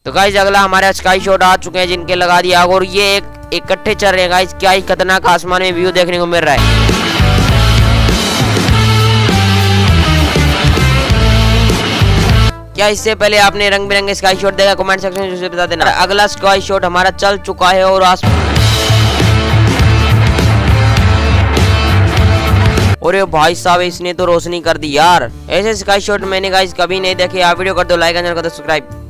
तो गाइस अगला हमारे स्काई शॉट आ चुके हैं जिनके लगा दिया आग और ये इकट्ठे चल रहे हैं गाइस। क्या ही खतरनाक आसमान में व्यू देखने को मिल रहा है। क्या इससे पहले आपने रंग बिरंगे स्काई शॉट देखा? कमेंट सेक्शन में जरूर बता देना। अगला स्काई शॉट हमारा चल चुका है और अरे भाई साहब इसने तो रोशनी कर दी यार। ऐसे स्काई शॉट मैंने गाइस कभी नहीं देखे। आप वीडियो कर दो लाइक और सब्सक्राइब।